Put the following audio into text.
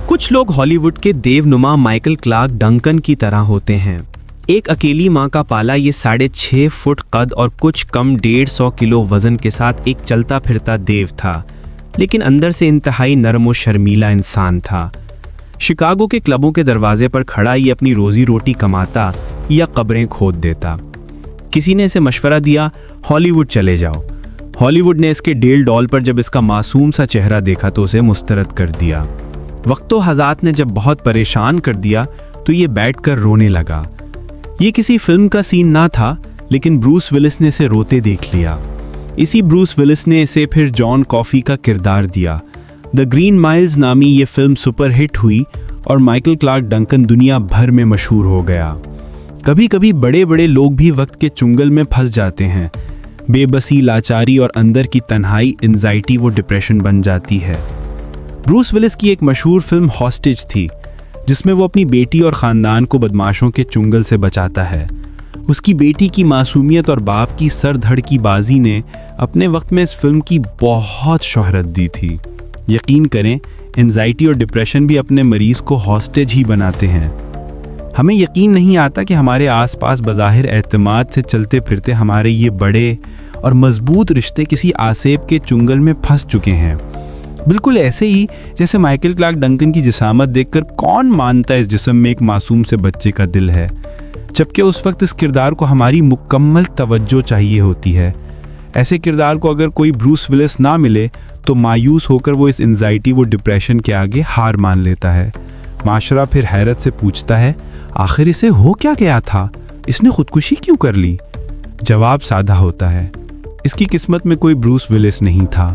कुछ लोग हॉलीवुड के देवनुमा माइकल क्लार्क डंकन की तरह होते हैं। एक अकेली माँ का पाला ये 6.5 फुट कद और कुछ कम 150 किलो वजन के साथ एक चलता फिरता देव था, लेकिन अंदर से इंतहाई नरम और शर्मीला इंसान था। शिकागो के क्लबों के दरवाजे पर खड़ा ये अपनी रोजी रोटी कमाता या कब्रें खोद देता। किसी ने इसे मशवरा दिया, हॉलीवुड चले जाओ। हॉलीवुड ने इसके डेल डॉल पर जब इसका मासूम सा चेहरा देखा तो उसे मुस्तरद कर दिया। वक्तो हज़ात ने जब बहुत परेशान कर दिया तो ये बैठकर रोने लगा। ये किसी फिल्म का सीन ना था, लेकिन ब्रूस विलिस ने इसे रोते देख लिया। इसी ब्रूस विलिस ने इसे फिर जॉन कॉफी का किरदार दिया। द ग्रीन माइल्स नामी ये फिल्म सुपर हिट हुई और माइकल क्लार्क डंकन दुनिया भर में मशहूर हो गया। कभी कभी बड़े बड़े लोग भी वक्त के चुंगल में फंस जाते हैं। बेबसी, लाचारी और अंदर की तन्हाई, एंजाइटी वो डिप्रेशन बन जाती है। ब्रूस विलिस की एक मशहूर फिल्म हॉस्टेज थी, जिसमें वो अपनी बेटी और ख़ानदान को बदमाशों के चुंगल से बचाता है। उसकी बेटी की मासूमियत और बाप की सर धड़ की बाजी ने अपने वक्त में इस फिल्म की बहुत शोहरत दी थी। यकीन करें, एंजाइटी और डिप्रेशन भी अपने मरीज़ को हॉस्टेज ही बनाते हैं। हमें यकीन नहीं आता कि हमारे आसपास बज़ाहिर एतमाद से चलते फिरते हमारे ये बड़े और मजबूत रिश्ते किसी आसेब के चुंगल में फंस चुके हैं। बिल्कुल ऐसे ही जैसे माइकल क्लार्क डंकन की जिसामत देखकर कौन मानता है इस जिस्म में एक मासूम से बच्चे का दिल है, जबकि उस वक्त इस किरदार को हमारी मुकम्मल तवज्जो चाहिए होती है। ऐसे किरदार को अगर कोई ब्रूस विलिस ना मिले तो मायूस होकर वो इस एंजाइटी वो डिप्रेशन के आगे हार मान लेता है। माशरा फिर हैरत से पूछता है, आखिर इसे हो क्या गया था, इसने खुदकुशी क्यों कर ली? जवाब सादा होता है, इसकी किस्मत में कोई ब्रूस विलिस नहीं था।